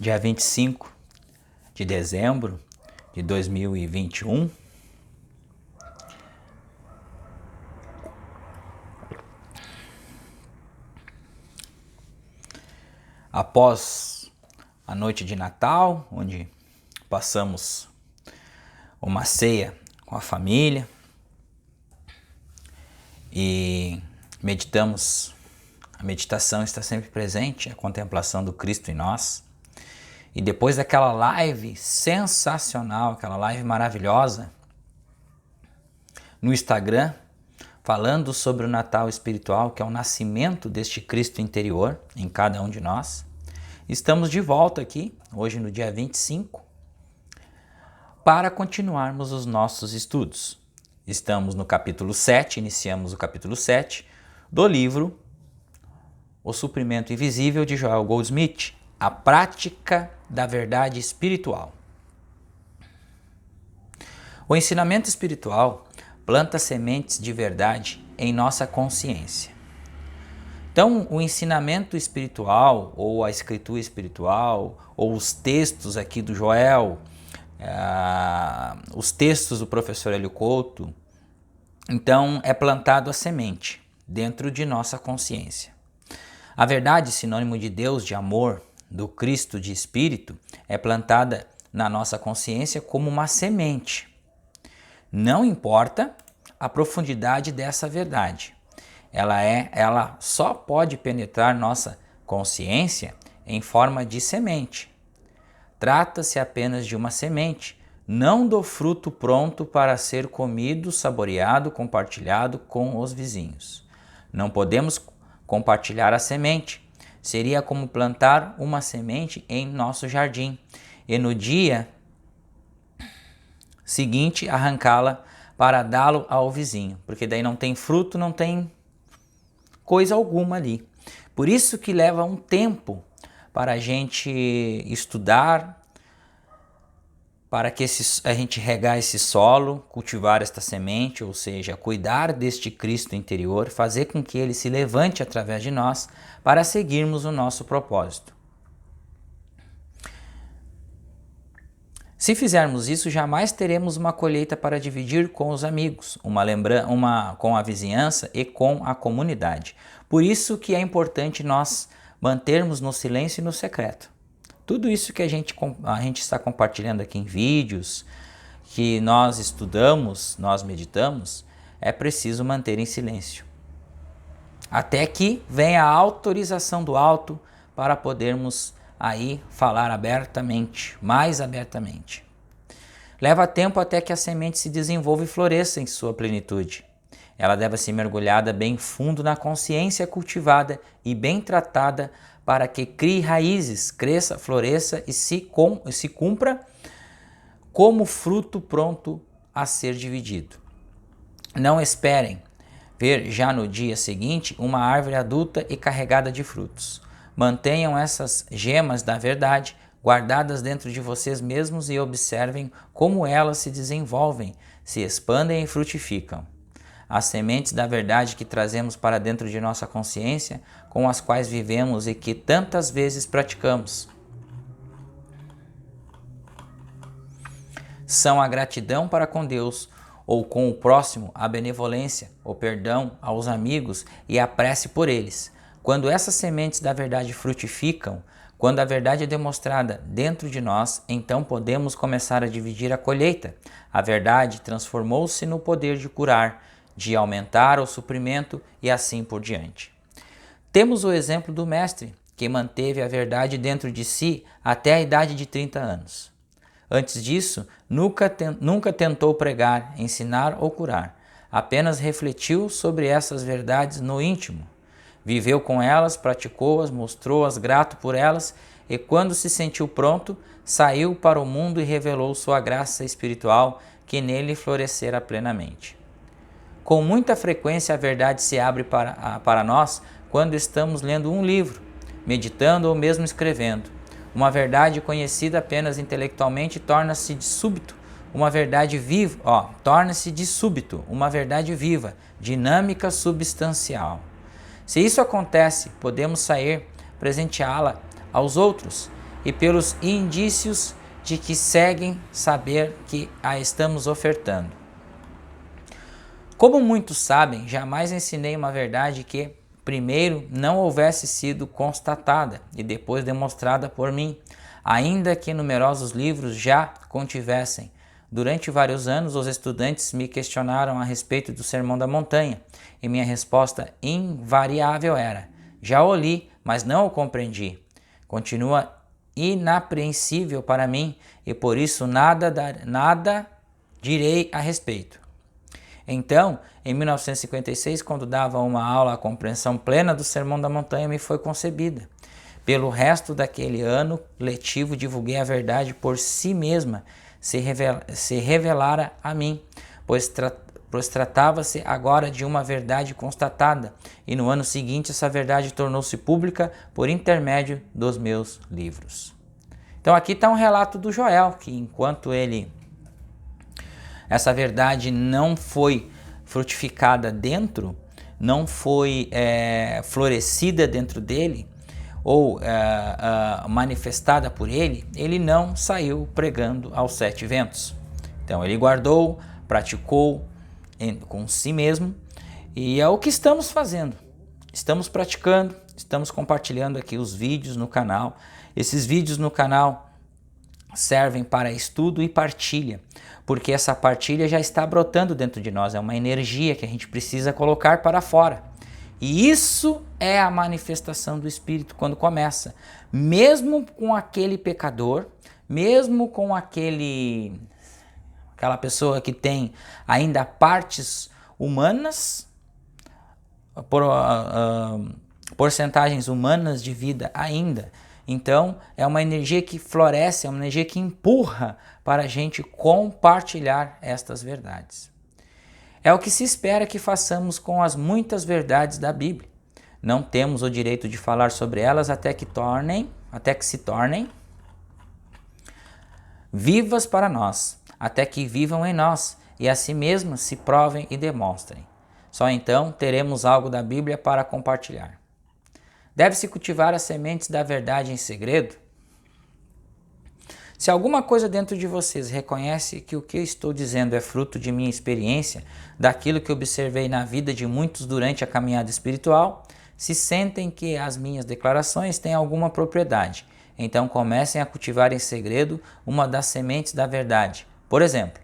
dia 25 de dezembro de 2021. Após a noite de Natal, onde passamos uma ceia com a família e meditamos, a meditação está sempre presente, a contemplação do Cristo em nós. E depois daquela live sensacional, aquela live maravilhosa no Instagram, falando sobre o Natal espiritual, que é o nascimento deste Cristo interior em cada um de nós, estamos de volta aqui, hoje no dia 25, para continuarmos os nossos estudos. Estamos no capítulo 7, iniciamos o capítulo 7 do livro O Suprimento Invisível de Joel Goldsmith, a prática da verdade espiritual. O ensinamento espiritual planta sementes de verdade em nossa consciência. Então, o ensinamento espiritual, ou a escritura espiritual, ou os textos aqui do Joel, os textos do professor Hélio Couto, então é plantado a semente dentro de nossa consciência. A verdade, sinônimo de Deus, de amor, do Cristo, de Espírito, é plantada na nossa consciência como uma semente. Não importa a profundidade dessa verdade. Ela só pode penetrar nossa consciência em forma de semente. Trata-se apenas de uma semente, não do fruto pronto para ser comido, saboreado, compartilhado com os vizinhos. Não podemos compartilhar a semente. Seria como plantar uma semente em nosso jardim e no dia seguinte arrancá-la para dá-lo ao vizinho, porque daí não tem fruto, não tem coisa alguma ali. Por isso que leva um tempo para a gente estudar, para que a gente regar esse solo, cultivar esta semente, ou seja, cuidar deste Cristo interior, fazer com que ele se levante através de nós para seguirmos o nosso propósito. Se fizermos isso, jamais teremos uma colheita para dividir com os amigos, com a vizinhança e com a comunidade. Por isso que é importante nós mantermos no silêncio e no secreto. Tudo isso que a gente está compartilhando aqui em vídeos, que nós estudamos, nós meditamos, é preciso manter em silêncio. Até que venha a autorização do alto para podermos aí falar abertamente, mais abertamente. Leva tempo até que a semente se desenvolva e floresça em sua plenitude. Ela deve ser mergulhada bem fundo na consciência cultivada e bem tratada para que crie raízes, cresça, floresça e se cumpra como fruto pronto a ser dividido. Não esperem ver já no dia seguinte uma árvore adulta e carregada de frutos. Mantenham essas gemas da verdade guardadas dentro de vocês mesmos e observem como elas se desenvolvem, se expandem e frutificam. As sementes da verdade que trazemos para dentro de nossa consciência, com as quais vivemos e que tantas vezes praticamos, são a gratidão para com Deus ou com o próximo, a benevolência, o perdão aos amigos e a prece por eles. Quando essas sementes da verdade frutificam, quando a verdade é demonstrada dentro de nós, então podemos começar a dividir a colheita. A verdade transformou-se no poder de curar, de aumentar o suprimento e assim por diante. Temos o exemplo do Mestre, que manteve a verdade dentro de si até a idade de 30 anos. Antes disso, nunca tentou pregar, ensinar ou curar. Apenas refletiu sobre essas verdades no íntimo. Viveu com elas, praticou-as, mostrou-as, grato por elas, e quando se sentiu pronto, saiu para o mundo e revelou sua graça espiritual que nele florescera plenamente. Com muita frequência a verdade se abre para nós quando estamos lendo um livro, meditando ou mesmo escrevendo. Uma verdade conhecida apenas intelectualmente torna-se de súbito uma verdade viva, torna-se de súbito uma verdade viva, dinâmica, substancial. Se isso acontece, podemos sair presenteá-la aos outros e pelos indícios de que seguem saber que a estamos ofertando. Como muitos sabem, jamais ensinei uma verdade que, primeiro, não houvesse sido constatada e depois demonstrada por mim, ainda que numerosos livros já contivessem. Durante vários anos, os estudantes me questionaram a respeito do Sermão da Montanha, e minha resposta invariável era: já o li, mas não o compreendi. Continua inapreensível para mim e por isso nada direi a respeito. Então, em 1956, quando dava uma aula, a compreensão plena do Sermão da Montanha me foi concebida. Pelo resto daquele ano letivo, divulguei a verdade por si mesma, se revelara a mim, pois tratava-se agora de uma verdade constatada, e no ano seguinte essa verdade tornou-se pública por intermédio dos meus livros. Então aqui está um relato do Joel, que enquanto essa verdade não foi frutificada dentro, não foi florescida dentro dele, ou manifestada por ele, ele não saiu pregando aos 7 ventos. Então ele guardou, praticou com si mesmo, e é o que estamos fazendo. Estamos praticando, estamos compartilhando aqui os vídeos no canal. Esses vídeos no canal servem para estudo e partilha, porque essa partilha já está brotando dentro de nós, é uma energia que a gente precisa colocar para fora. E isso é a manifestação do Espírito quando começa. Mesmo com aquele pecador, mesmo com aquela pessoa que tem ainda partes humanas, porcentagens humanas de vida ainda. Então, é uma energia que floresce, é uma energia que empurra para a gente compartilhar estas verdades. É o que se espera que façamos com as muitas verdades da Bíblia. Não temos o direito de falar sobre elas até que se tornem vivas para nós, até que vivam em nós e a si mesmas se provem e demonstrem. Só então teremos algo da Bíblia para compartilhar. Deve-se cultivar as sementes da verdade em segredo? Se alguma coisa dentro de vocês reconhece que o que eu estou dizendo é fruto de minha experiência, daquilo que observei na vida de muitos durante a caminhada espiritual, se sentem que as minhas declarações têm alguma propriedade, então comecem a cultivar em segredo uma das sementes da verdade. Por exemplo,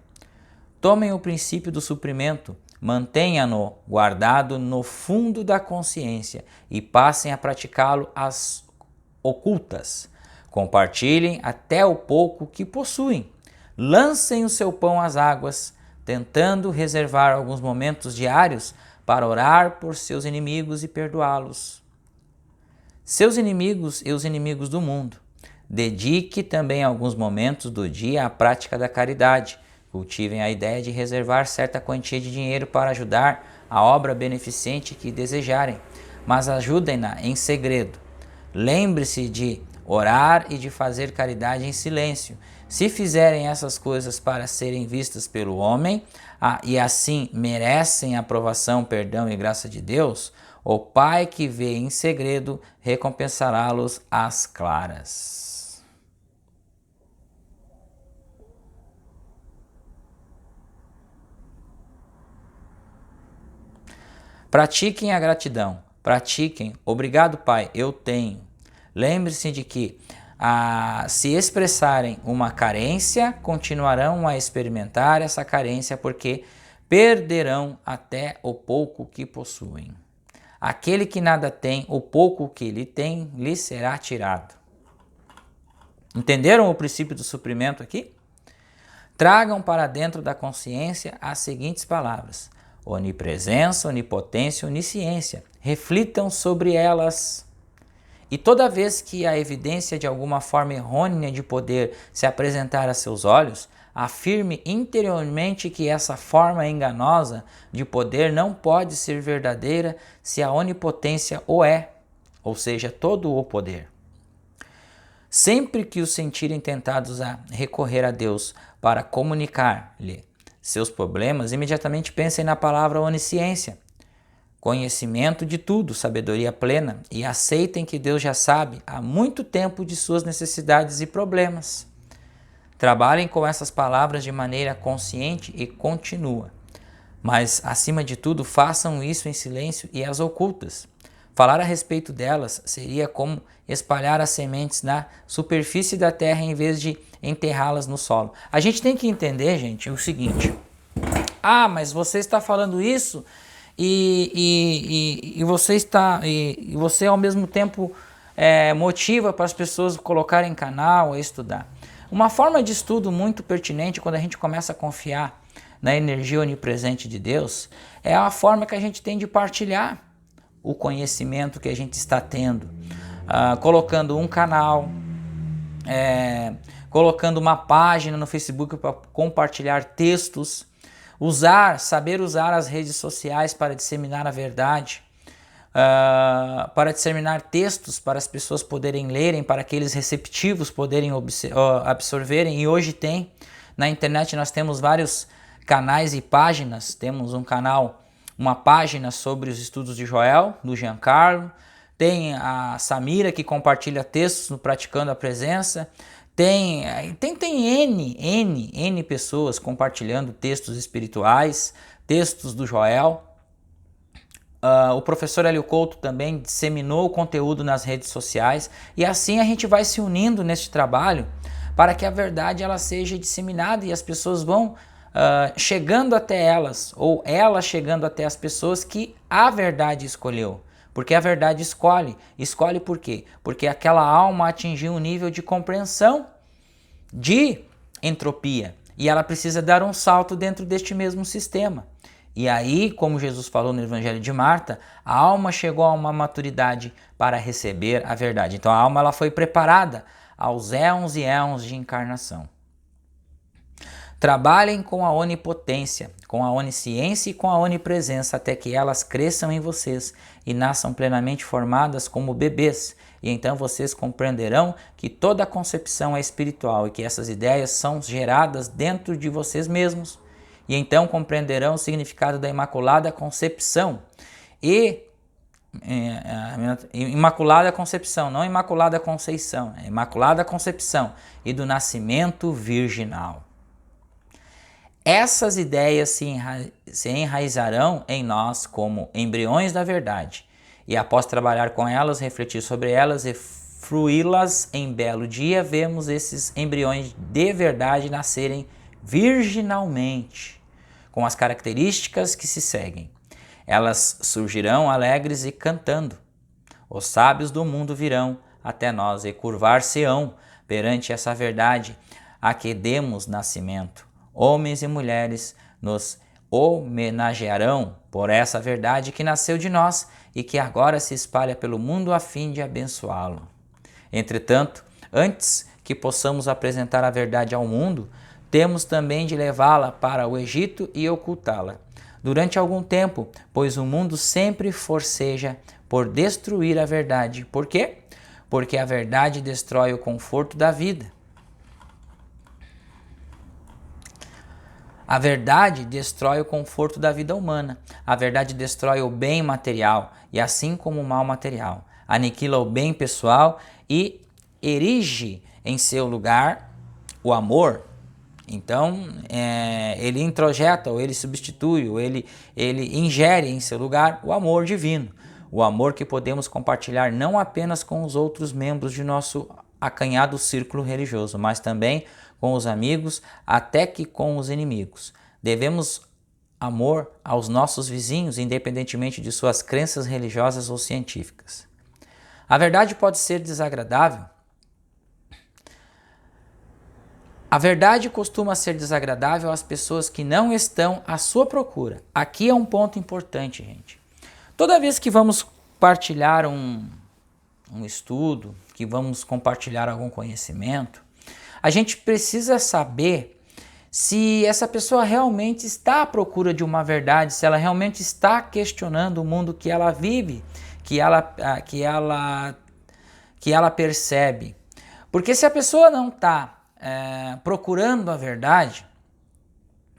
tomem o princípio do suprimento, mantenham-no guardado no fundo da consciência e passem a praticá-lo às ocultas. Compartilhem até o pouco que possuem. Lancem o seu pão às águas, tentando reservar alguns momentos diários para orar por seus inimigos e perdoá-los. Seus inimigos e os inimigos do mundo. Dedique também alguns momentos do dia à prática da caridade. Cultivem a ideia de reservar certa quantia de dinheiro para ajudar a obra beneficente que desejarem, mas ajudem-na em segredo. Lembre-se de orar e de fazer caridade em silêncio. Se fizerem essas coisas para serem vistas pelo homem e assim merecem aprovação, perdão e graça de Deus, o Pai que vê em segredo recompensará-los às claras. Pratiquem a gratidão. Pratiquem. Obrigado, Pai, eu tenho. Lembre-se de que, se expressarem uma carência, continuarão a experimentar essa carência porque perderão até o pouco que possuem. Aquele que nada tem, o pouco que ele tem, lhe será tirado. Entenderam o princípio do suprimento aqui? Tragam para dentro da consciência as seguintes palavras: onipresença, onipotência, onisciência. Reflitam sobre elas. E toda vez que a evidência de alguma forma errônea de poder se apresentar a seus olhos, afirme interiormente que essa forma enganosa de poder não pode ser verdadeira se a onipotência o é, ou seja, todo o poder. Sempre que os sentirem tentados a recorrer a Deus para comunicar-lhe seus problemas, imediatamente pensem na palavra onisciência. conhecimento de tudo, sabedoria plena, e aceitem que Deus já sabe há muito tempo de suas necessidades e problemas. Trabalhem com essas palavras de maneira consciente e contínua, mas, acima de tudo, façam isso em silêncio e às ocultas. Falar a respeito delas seria como espalhar as sementes na superfície da terra em vez de enterrá-las no solo. A gente tem que entender, gente, o seguinte: mas você está falando isso e você ao mesmo tempo motiva para as pessoas colocarem canal a estudar. Uma forma de estudo muito pertinente quando a gente começa a confiar na energia onipresente de Deus é a forma que a gente tem de partilhar o conhecimento que a gente está tendo, colocando um canal, colocando uma página no Facebook para compartilhar textos, saber usar as redes sociais para disseminar a verdade, para disseminar textos para as pessoas poderem lerem, para aqueles receptivos poderem absorverem. E hoje na internet nós temos vários canais e páginas. Temos uma página sobre os estudos de Joel, do Giancarlo. Tem a Samira, que compartilha textos no Praticando a Presença. Tem N pessoas compartilhando textos espirituais, textos do Joel. O professor Hélio Couto também disseminou o conteúdo nas redes sociais, e assim a gente vai se unindo neste trabalho para que a verdade ela seja disseminada e as pessoas vão chegando até elas, ou ela chegando até as pessoas que a verdade escolheu. Porque a verdade escolhe. Escolhe por quê? Porque aquela alma atingiu um nível de compreensão de entropia e ela precisa dar um salto dentro deste mesmo sistema. E aí, como Jesus falou no Evangelho de Marta, a alma chegou a uma maturidade para receber a verdade. Então a alma ela foi preparada aos éons e éons de encarnação. Trabalhem com a onipotência, com a onisciência e com a onipresença até que elas cresçam em vocês e nasçam plenamente formadas como bebês. E então vocês compreenderão que toda concepção é espiritual e que essas ideias são geradas dentro de vocês mesmos. E então compreenderão o significado da Imaculada Concepção. Imaculada Concepção, não Imaculada Conceição, é Imaculada Concepção e do nascimento virginal. Essas ideias se enraizarão em nós como embriões da verdade, e após trabalhar com elas, refletir sobre elas e fruí-las em belo dia, vemos esses embriões de verdade nascerem virginalmente, com as características que se seguem. Elas surgirão alegres e cantando. Os sábios do mundo virão até nós e curvar-se-ão perante essa verdade a que demos nascimento. Homens e mulheres nos homenagearão por essa verdade que nasceu de nós e que agora se espalha pelo mundo a fim de abençoá-lo. Entretanto, antes que possamos apresentar a verdade ao mundo, temos também de levá-la para o Egito e ocultá-la durante algum tempo, pois o mundo sempre forceja por destruir a verdade. Por quê? Porque a verdade destrói o conforto da vida. A verdade destrói o conforto da vida humana. A verdade destrói o bem material e assim como o mal material. Aniquila o bem pessoal e erige em seu lugar o amor. Então, ele introjeta, ou ele substitui, ou ele ingere em seu lugar o amor divino. O amor que podemos compartilhar não apenas com os outros membros de nosso acanhado círculo religioso, mas também com os amigos, até que com os inimigos. Devemos amor aos nossos vizinhos, independentemente de suas crenças religiosas ou científicas. A verdade pode ser desagradável. A verdade costuma ser desagradável às pessoas que não estão à sua procura. Aqui é um ponto importante, gente. Toda vez que vamos partilhar um estudo, que vamos compartilhar algum conhecimento, a gente precisa saber se essa pessoa realmente está à procura de uma verdade, se ela realmente está questionando o mundo que ela vive, que ela percebe. Porque se a pessoa não está procurando a verdade,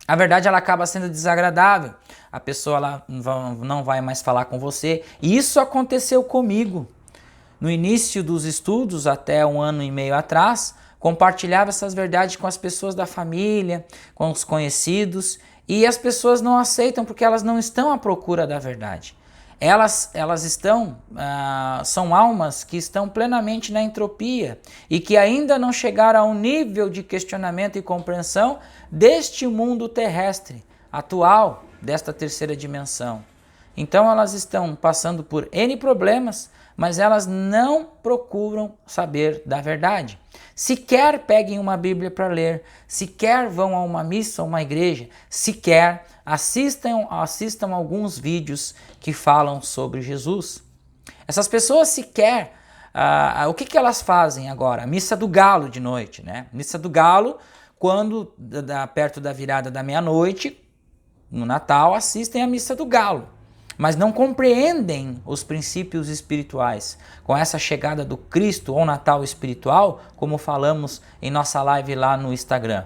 a verdade ela acaba sendo desagradável. A pessoa ela não vai mais falar com você. E isso aconteceu comigo. No início dos estudos, até 1 ano e meio atrás, compartilhava essas verdades com as pessoas da família, com os conhecidos, e as pessoas não aceitam porque elas não estão à procura da verdade. Elas são almas que estão plenamente na entropia e que ainda não chegaram ao nível de questionamento e compreensão deste mundo terrestre atual, desta terceira dimensão. Então elas estão passando por N problemas, mas elas não procuram saber da verdade. Sequer peguem uma Bíblia para ler, sequer vão a uma missa ou uma igreja, sequer assistam alguns vídeos que falam sobre Jesus. Essas pessoas sequer, o que elas fazem agora? Missa do Galo de noite, né? Missa do Galo, quando perto da virada da meia-noite, no Natal, assistem a Missa do Galo, mas não compreendem os princípios espirituais. Com essa chegada do Cristo ou Natal espiritual, como falamos em nossa live lá no Instagram.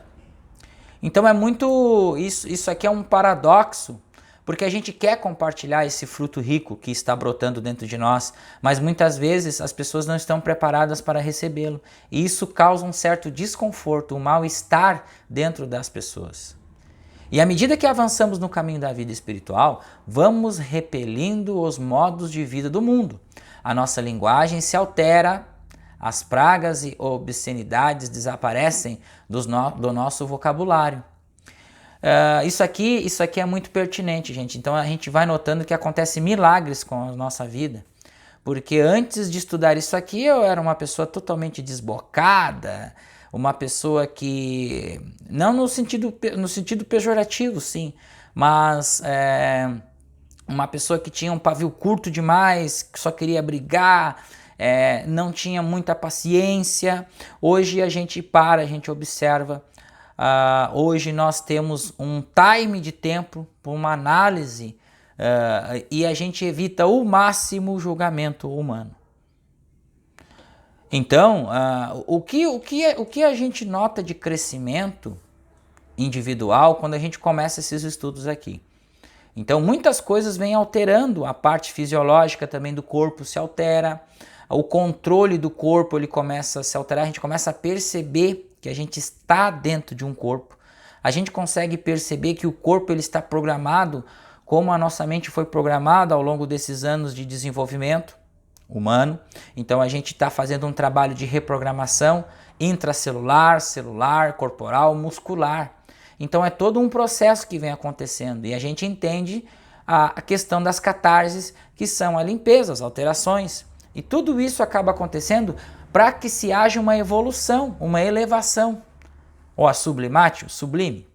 Então isso aqui é um paradoxo, porque a gente quer compartilhar esse fruto rico que está brotando dentro de nós, mas muitas vezes as pessoas não estão preparadas para recebê-lo. E isso causa um certo desconforto, um mal-estar dentro das pessoas. E à medida que avançamos no caminho da vida espiritual, vamos repelindo os modos de vida do mundo. A nossa linguagem se altera, as pragas e obscenidades desaparecem do nosso vocabulário. Isso aqui é muito pertinente, gente. Então a gente vai notando que acontecem milagres com a nossa vida. Porque antes de estudar isso aqui, eu era uma pessoa totalmente desbocada, uma pessoa que, não no sentido pejorativo, sim, mas uma pessoa que tinha um pavio curto demais, que só queria brigar, não tinha muita paciência. Hoje a gente observa, hoje nós temos um time de tempo para uma análise e a gente evita o máximo o julgamento humano. Então, o que a gente nota de crescimento individual quando a gente começa esses estudos aqui? Então, muitas coisas vêm alterando, a parte fisiológica também do corpo se altera, o controle do corpo ele começa a se alterar, a gente começa a perceber que a gente está dentro de um corpo, a gente consegue perceber que o corpo ele está programado como a nossa mente foi programada ao longo desses anos de desenvolvimento humano. Então a gente está fazendo um trabalho de reprogramação intracelular, celular, corporal, muscular. Então é todo um processo que vem acontecendo e a gente entende a questão das catarses, que são a limpeza, as alterações. E tudo isso acaba acontecendo para que se haja uma evolução, uma elevação, ou a sublimatio, sublime,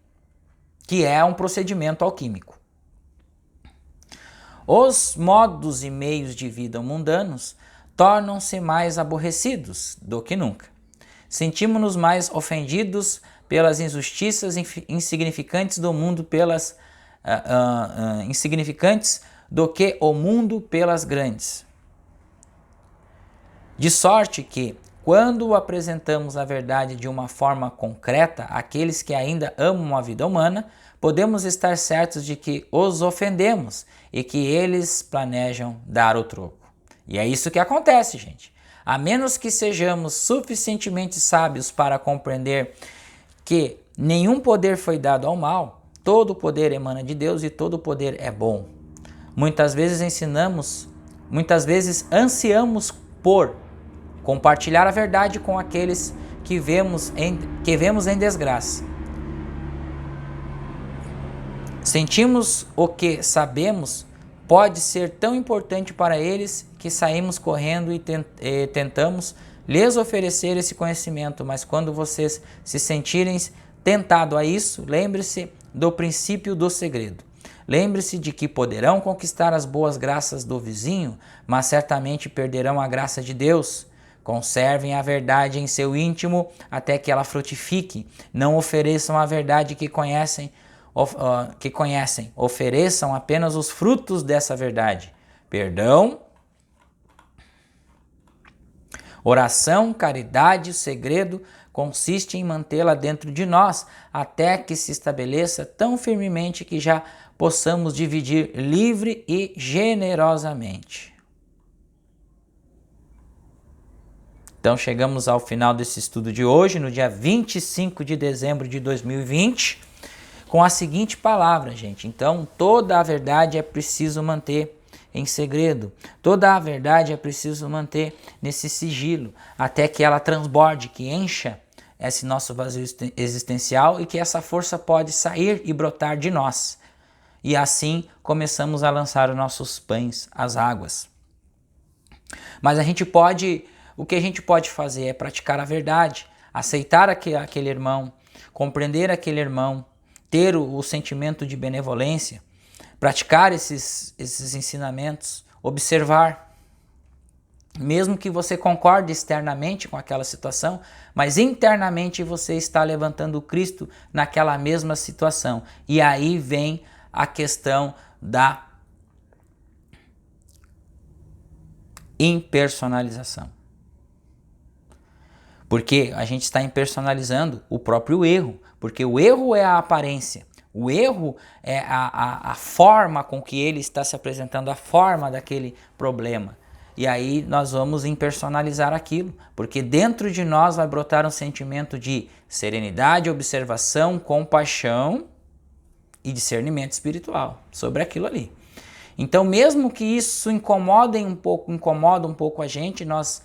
que é um procedimento alquímico. Os modos e meios de vida mundanos tornam-se mais aborrecidos do que nunca. Sentimos-nos mais ofendidos pelas injustiças insignificantes do mundo, insignificantes do que o mundo pelas grandes. De sorte que, quando apresentamos a verdade de uma forma concreta àqueles que ainda amam a vida humana, podemos estar certos de que os ofendemos e que eles planejam dar o troco. E é isso que acontece, gente. A menos que sejamos suficientemente sábios para compreender que nenhum poder foi dado ao mal, todo poder emana de Deus e todo poder é bom. Muitas vezes ansiamos por compartilhar a verdade com aqueles que vemos em desgraça. Sentimos o que sabemos pode ser tão importante para eles que saímos correndo e tentamos lhes oferecer esse conhecimento, mas quando vocês se sentirem tentados a isso, lembre-se do princípio do segredo. Lembre-se de que poderão conquistar as boas graças do vizinho, mas certamente perderão a graça de Deus. Conservem a verdade em seu íntimo até que ela frutifique. Não ofereçam a verdade que conhecem, ofereçam apenas os frutos dessa verdade. Perdão, oração, caridade, segredo, consiste em mantê-la dentro de nós até que se estabeleça tão firmemente que já possamos dividir livre e generosamente. Então chegamos ao final desse estudo de hoje, no dia 25 de dezembro de 2020, com a seguinte palavra, gente. Então, toda a verdade é preciso manter em segredo. Toda a verdade é preciso manter nesse sigilo, até que ela transborde, que encha esse nosso vazio existencial e que essa força pode sair e brotar de nós. E assim começamos a lançar os nossos pães às águas. Mas o que a gente pode fazer é praticar a verdade, aceitar aquele irmão, compreender aquele irmão, ter o sentimento de benevolência, praticar esses ensinamentos, observar. Mesmo que você concorde externamente com aquela situação, mas internamente você está levantando Cristo naquela mesma situação. E aí vem a questão da impersonalização. Porque a gente está impersonalizando o próprio erro, porque o erro é a aparência, o erro é a forma com que ele está se apresentando, a forma daquele problema. E aí nós vamos impersonalizar aquilo, porque dentro de nós vai brotar um sentimento de serenidade, observação, compaixão e discernimento espiritual sobre aquilo ali. Então, mesmo que isso incomoda um pouco a gente, nós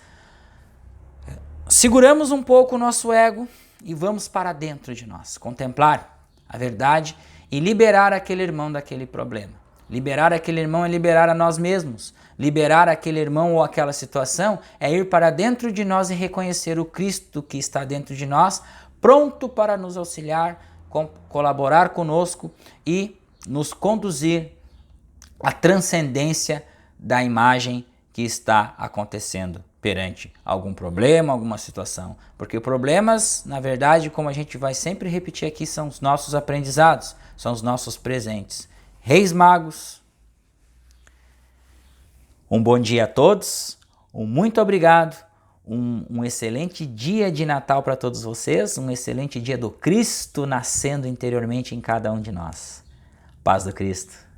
seguramos um pouco o nosso ego e vamos para dentro de nós, contemplar a verdade e liberar aquele irmão daquele problema. Liberar aquele irmão é liberar a nós mesmos. Liberar aquele irmão ou aquela situação é ir para dentro de nós e reconhecer o Cristo que está dentro de nós, pronto para nos auxiliar, colaborar conosco e nos conduzir à transcendência da imagem que está acontecendo perante algum problema, alguma situação. Porque problemas, na verdade, como a gente vai sempre repetir aqui, são os nossos aprendizados, são os nossos presentes. Reis Magos, um bom dia a todos, um muito obrigado, um excelente dia de Natal para todos vocês, um excelente dia do Cristo nascendo interiormente em cada um de nós. Paz do Cristo.